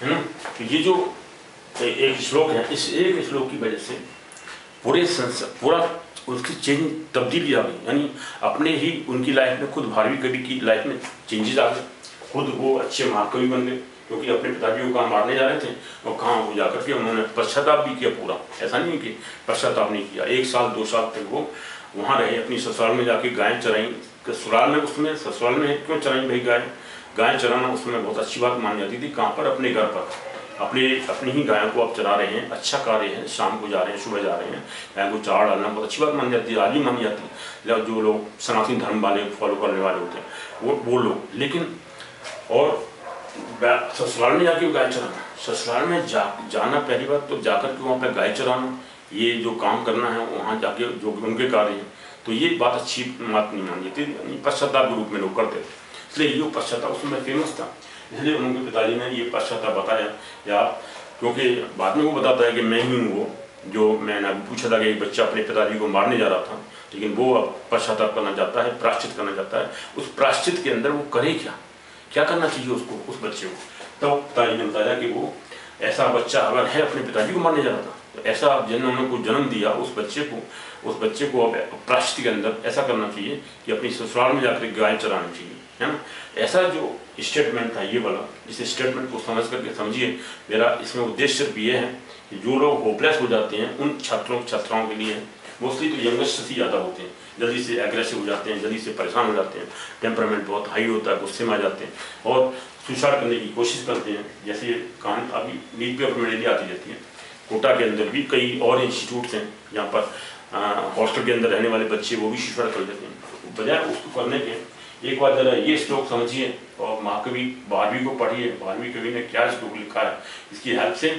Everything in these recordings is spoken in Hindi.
है ना। तो ये जो एक श्लोक है, इस एक श्लोक की वजह से पूरा उसकी चेंज तब्दीली आ गई, यानी अपने ही उनकी लाइफ में खुद भारवी कवि की लाइफ में चेंजेस आ गए, खुद वो अच्छे महाकवि बन गए, क्योंकि अपने पिताजी को कहाँ मारने जा रहे थे और कहाँ हो जाकर के उन्होंने पश्चाताप भी किया पूरा। ऐसा नहीं कि पश्चाताप नहीं किया, 1 साल 2 साल तक वो वहाँ रहे, अपनी ससुराल में जाके गायें चराई। ससुराल में उसमें ससुराल में क्यों चराई भाई गायें चराना उसमें बहुत अच्छी बात मानी जाती थी। कहाँ पर? अपने घर पर, अपनी ही गायों को आप चरा रहे हैं, अच्छा कार्य है, शाम को जा रहे हैं, सुबह जा रहे हैं, गाय को चारा डालना बहुत अच्छी बात मानी जाती है, आज भी मानी जाती है। जो लोग सनातनी धर्म वाले फॉलो करने वाले होते हैं वो लोग, लेकिन और ससुराल में जाके गाय चराना, ससुराल में जाना पहली बात तो जाकर के वहाँ पर गाय चराना, ये जो काम करना है वहाँ जाके जो उनके कार्य हैं, तो ये बात अच्छी बात नहीं मानी जाती, पश्चाताप के रूप में लोग करते थे। इसलिए ये पश्चाताप उसमें फेमस था, इसलिए उनके पिताजी ने ये पश्चाताप बताया। या क्योंकि बाद में वो बताता है कि मैं ही हूँ वो, जो मैंने अभी पूछा था कि एक बच्चा अपने पिताजी को मारने जा रहा था, लेकिन वो अब पश्चाताप करना चाहता है, प्रायश्चित करना चाहता है। उस प्रायश्चित के अंदर वो करे क्या करना चाहिए उसको, उस बच्चे को। तो पिताजी ने बताया कि वो ऐसा बच्चा अगर है अपने पिताजी को मारने जा रहा था, तो ऐसा जिन्होंने को जन्म दिया उस बच्चे को अब प्रायश्चित के अंदर ऐसा करना चाहिए कि अपनी ससुराल में जाकर गाय चरानी चाहिए, है ना। ऐसा जो स्टेटमेंट था ये वाला, इस स्टेटमेंट को समझ करके समझिए। मेरा इसमें उद्देश्य सिर्फ ये है कि जो लोग होपलेस हो जाते हैं उन छात्राओं के लिए, मोस्टली तो यंगस्टर्स ही ज़्यादा होते हैं, जल्दी से एग्रेसिव हो जाते हैं, जल्दी से परेशान हो जाते हैं, टेम्परामेंट बहुत हाई होता है, गुस्से में आ जाते हैं और सुसाइड करने की कोशिश करते हैं। जैसे कहानी अभी न्यूज़ पेपर में डेली आती रहती है, कोटा के अंदर भी कई और इंस्टीट्यूट्स हैं जहाँ पर हॉस्टल के अंदर रहने वाले बच्चे वो भी सुसाइड कर लेते हैं। बजाय उसको करने के एक बार जरा ये श्लोक समझिए और महाकवि भारवी को पढ़िए, भारवी कवि ने क्या श्लोक लिखा है, इसकी हेल्प से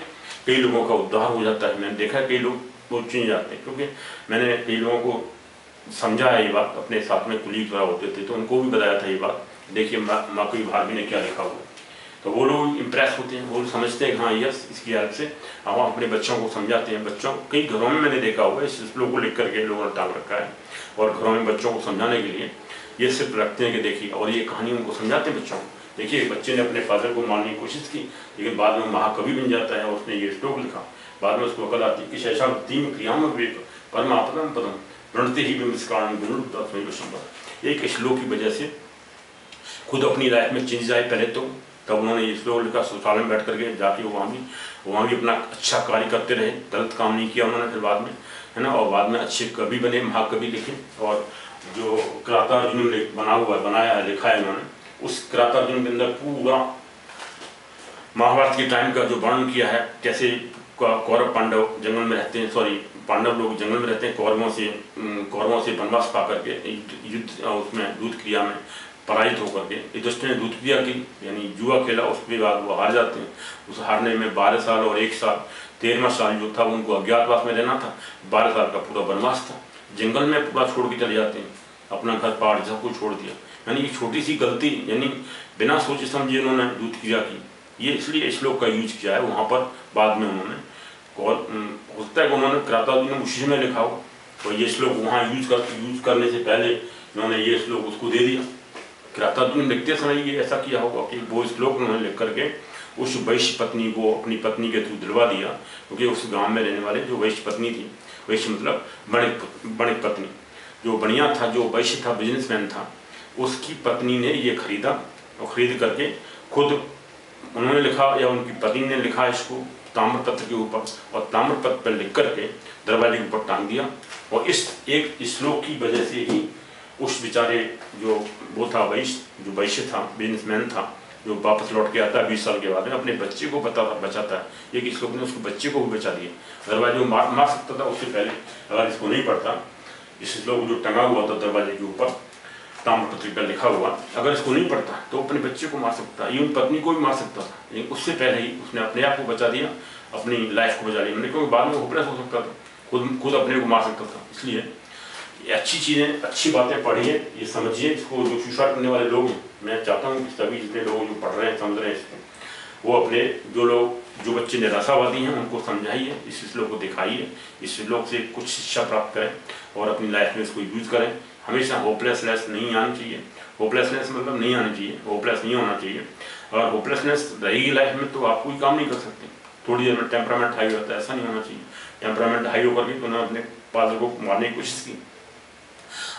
कई लोगों का उद्धार हो जाता है। मैंने देखा है कई लोग वो चेंज जाते हैं, क्योंकि मैंने कई लोगों को समझा है ये बात, अपने साथ में कुलीग वगैरह होते थे तो उनको भी बताया था ये बात, देखिए महाकवि भारवी ने क्या लिखा हुआ, तो वो लोग इम्प्रेस होते हैं, वो लोग समझते हैं हाँ यस, इसकी हेल्प से हम अपने बच्चों को समझाते हैं। बच्चों कई घरों में मैंने देखा हुआ है इस श्लोक को लिख करके लोगों ने टांग रखा है और घरों में बच्चों को समझाने के लिए ये सिर्फ रखते हैं कि देखिए, और ये कहानी उनको समझाते हैं बच्चों को। देखिए बच्चे ने अपने फादर को मारने की कोशिश की, लेकिन बाद में महाकवि बन जाता है और उसने ये श्लोक लिखा। बाद में उसको अकल आती है कि शैशा तीन क्रियाओं में विवेक परमापदम पदम प्रणते ही विमस्कारण गुण। एक श्लोक की वजह से खुद अपनी लाइफ में चेंज आए पहले तो, तब उन्होंने ये श्लोक लिखा, ससुराल में बैठ करके जाके वहाँ भी अपना अच्छा कार्य करते रहे, गलत काम नहीं किया उन्होंने फिर बाद में, है ना। और बाद में अच्छे कवि बने, महाकवि लिखे। और जो किरातार्जुन ने बनाया है, लिखा है उन्होंने, उस किरातार्जुन के अंदर पूरा महाभारत के टाइम का जो वर्णन किया है, कैसे कौरव पांडव जंगल में रहते हैं, सॉरी पांडव लोग जंगल में रहते हैं, कौरवों से वनवास पा करके युद्ध उसमें युद्ध क्रिया में पराजित होकर के युधिष्ठिर ने युद्ध क्रिया की, यानी जुआ खेला, उसके बाद वो हार जाते हैं। उस हारने में 12 साल और 1 साल 13वां साल जो था उनको अज्ञातवास में रहना था, 12 साल का पूरा वनवास था, जंगल में पूरा छोड़ के चले जाते हैं, अपना घर पहाड़ सब कुछ छोड़ दिया। यानी एक छोटी सी गलती, यानी बिना सोचे समझे उन्होंने युद्ध क्रिया की, ये इसलिए श्लोक का यूज किया है वहाँ पर। बाद में उन्होंने होता है कि उन्होंने किरातार्जुन ने उसी में लिखा हो, तो ये श्लोक वहाँ यूज करने से पहले उन्होंने ये श्लोक उसको दे दिया। किरातार्जुन लिखते समय ये ऐसा किया होगा कि वो श्लोक उन्होंने लिख करके उस वैश्य पत्नी को अपनी पत्नी के थ्रू दिलवा दिया, क्योंकि उस गांव में रहने वाले जो वैश्य पत्नी थी, वैश्य मतलब बणिक पत्नी, जो बढ़िया था, जो वैश्य था, बिजनेसमैन था, उसकी पत्नी ने ये खरीदा और खरीद करके खुद उन्होंने लिखा या उनकी पत्नी ने लिखा इसको ताम्रपत्र के ऊपर, और ताम्रपत्र पर लिख करके दरवाजे के ऊपर टांग दिया। और इस एक श्लोक की वजह से ही उस बेचारे जो वो था जो वैश्य था, बिजनेसमैन था, जो वापस लौट के आता है 20 साल के बाद में, अपने बच्चे को बचाता है। एक श्लोक ने उसको बच्चे को भी बचा दिया, दरवाजे को मार सकता था उससे पहले अगर इसको नहीं पढ़ता। इस श्लोक जो टंगा हुआ था दरवाजे के ऊपर ताम्रपत्र पर लिखा हुआ, अगर इसको नहीं पढ़ता तो अपने बच्चे को मार सकता, इवन पत्नी को भी मार सकता था, लेकिन उससे पहले ही उसने अपने आप को बचा दिया, अपनी लाइफ को बचा लिया। क्योंकि बाद में होपलेस हो सकता था, खुद अपने को मार सकता था। इसलिए अच्छी चीज़ें, अच्छी बातें पढ़िए, ये समझिए इसको। जो सुसाइड करने वाले लोग हैं, मैं चाहता हूँ कि सभी जितने लोग जो पढ़ रहे हैं, समझ रहे हैं इसको, वो अपने जो बच्चे निराशावादी हैं उनको समझाइए, इस श्लोक को दिखाइए, इस श्लोक से कुछ शिक्षा प्राप्त करें और अपनी लाइफ में इसको यूज करें। हमेशा होपलेसनेस नहीं आनी चाहिए, होपलेसनेस मतलब नहीं आनी चाहिए, होपलेस नहीं होना चाहिए। अगर होपलेसनेस रहेगी लाइफ में तो आप कोई काम नहीं कर सकते। थोड़ी देर में टेम्परामेंट हाई होता है, ऐसा नहीं होना चाहिए। टेम्परामेंट हाई होकर के तो उन्होंने अपने फादर को मारने की कोशिश की।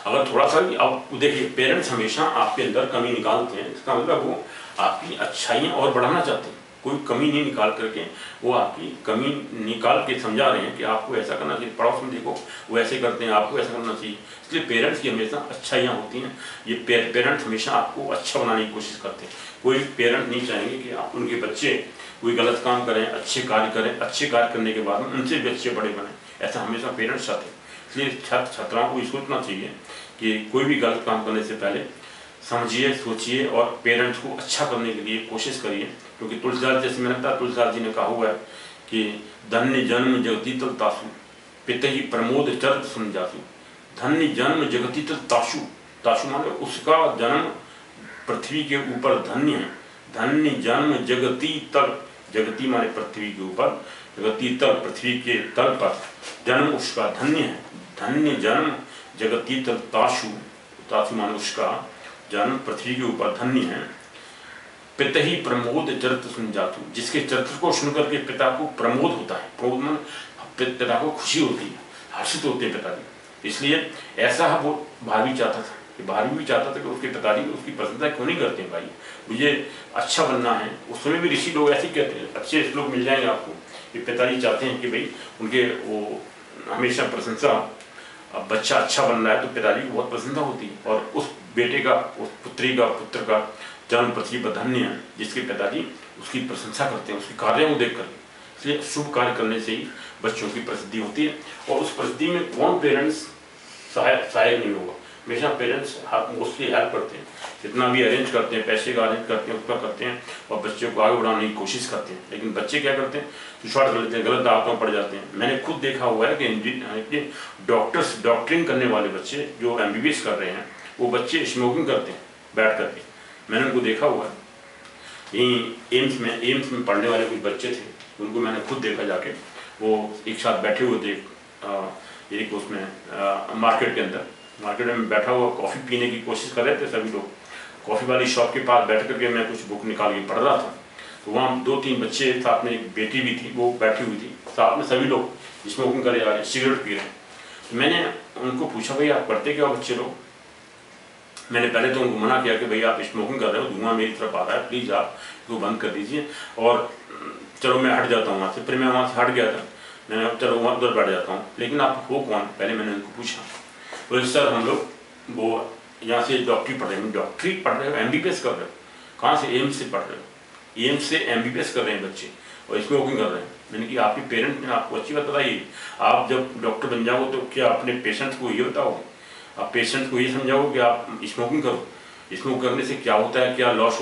अगर थोड़ा सा भी आप देखिए, पेरेंट्स हमेशा आपके अंदर कमी निकालते हैं, इसका मतलब वो आपकी अच्छाइयाँ और बढ़ाना चाहते हैं। कोई कमी नहीं निकाल करके वो आपकी कमी निकाल के समझा रहे हैं कि आपको ऐसा करना चाहिए, पड़ोस में देखो वो ऐसे करते हैं, आपको ऐसा करना चाहिए। इसलिए पेरेंट्स की हमेशा अच्छाइयाँ होती हैं। ये पेरेंट्स हमेशा आपको अच्छा बनाने की कोशिश करते हैं। कोई पेरेंट नहीं चाहेंगे कि आप उनके बच्चे कोई गलत काम करें, अच्छे कार्य करें, अच्छे कार्य करने के बाद में उनसे भी अच्छे बड़े बने, ऐसा हमेशा पेरेंट्स चाहते हैं। इसलिए छात्र छात्राओं को ये सोचना चाहिए कि कोई भी गलत काम करने से पहले समझिए, सोचिए और पेरेंट्स को अच्छा करने के लिए कोशिश करिए। क्योंकि तुलसीदास, जैसे मैंने कहा, तुलसीदास जी ने कहा हुआ है कि धन्य जन्म जगती तल तासु, पितहि प्रमोद चरित सुन जासु। धन्य जन्म जगती तल तासु, तासु माने उसका जन्म पृथ्वी के ऊपर धन्य है। धन्य जन्म जगती तल, जगती माने पृथ्वी के ऊपर, जगती तल पृथ्वी के तल पर जन्म उसका धन्य है। धन्य जन्म जगती तल तासु, तासु माने उसका जन्म पृथ्वी के ऊपर धन्य है। पितहि प्रमोद चरित्र सुन जातु, जिसके चरित्र को सुनकर के पिता को प्रमोद होता है। प्रमोद मन पिता को खुशी होती है, हर्षित होते हैं पिताजी। इसलिए ऐसा वो भारवी चाहता था, कि भारवी भी चाहता था कि उसके पिताजी उसकी प्रशंसा क्यों नहीं करते हैं, भाई मुझे अच्छा बनना है। उस समय भी ऋषि लोग ऐसे कहते हैं, अच्छे श्लोक मिल जाएंगे आपको कि पिताजी चाहते हैं कि भाई उनके वो हमेशा प्रशंसा, अब बच्चा अच्छा बन रहा है तो पिताजी को बहुत प्रसन्नता होती है। और उस बेटे का, उस पुत्री का, पुत्र का जन्म पृथ्वी पर धन्य है, जिसके पिताजी उसकी प्रशंसा करते हैं, उसके कार्यों को देख कर। इसलिए शुभ कार्य करने से ही बच्चों की प्रसिद्धि होती है। और उस प्रसिद्धि में कौन पेरेंट्स सहायक नहीं होगा। हमेशा पेरेंट्स मोस्टली हेल्प करते हैं, जितना भी अरेंज करते हैं, पैसे का अरेंज करते हैं, उसका करते हैं और बच्चों को आगे बढ़ाने की कोशिश करते हैं। लेकिन बच्चे क्या करते हैं, सुसाइड कर लेते हैं, गलत आदतों में पड़ जाते हैं। मैंने खुद देखा हुआ है कि डॉक्टरिंग करने वाले बच्चे जो MBBS कर रहे हैं, वो बच्चे स्मोकिंग करते हैं बैठ करके। मैंने उनको देखा हुआ है। यहीं एम्स में पढ़ने वाले कुछ बच्चे थे, उनको मैंने खुद देखा जाके। वो एक साथ बैठे हुए थे एक उसमें मार्केट के अंदर, मार्केट में बैठा हुआ कॉफ़ी पीने की कोशिश कर रहे थे सभी लोग। कॉफ़ी वाली शॉप के पास बैठ करके मैं कुछ बुक निकाल के पढ़ रहा था, तो वहाँ 2-3 बच्चे, साथ में एक बेटी भी थी, वो बैठी हुई थी, साथ में सभी लोग स्मोकिंग करे जा रहे हैं, सिगरेट पी रहे हैं। तो मैंने उनको पूछा, भाई आप करते क्या बच्चे लोग। मैंने पहले तो उनको मना किया कि भाई आप स्मोकिंग कर रहे हो, धुआं मेरी तरफ आ रहा है, प्लीज़ आप इसको बंद कर दीजिए और चलो मैं हट जाता हूँ वहाँ से। फिर मैं वहाँ से हट गया था, मैंने चलो वहाँ उधर बैठ जाता हूँ। लेकिन आप हो कौन, पहले मैंने उनको पूछा। तो सर हम लोग वो यहाँ से डॉक्टरी पढ़ रहे हैं। डॉक्टरी पढ़ रहे हो, MBBS कर रहे हो, कहाँ से, एम्स से पढ़ रहे हो। एम्स से MBBS कर रहे हैं बच्चे और स्मोकिंग कर रहे हैं। मैंने कि आपके पेरेंट्स ने आपको अच्छी बात बताइए, आप जब डॉक्टर बन जाओगे तो क्या अपने पेशेंट्स को ये बताओगे, आप पेशेंट्स को ये समझाओगे कि आप स्मोकिंग करो, स्मोक करने से क्या होता है, क्या लॉस होता है।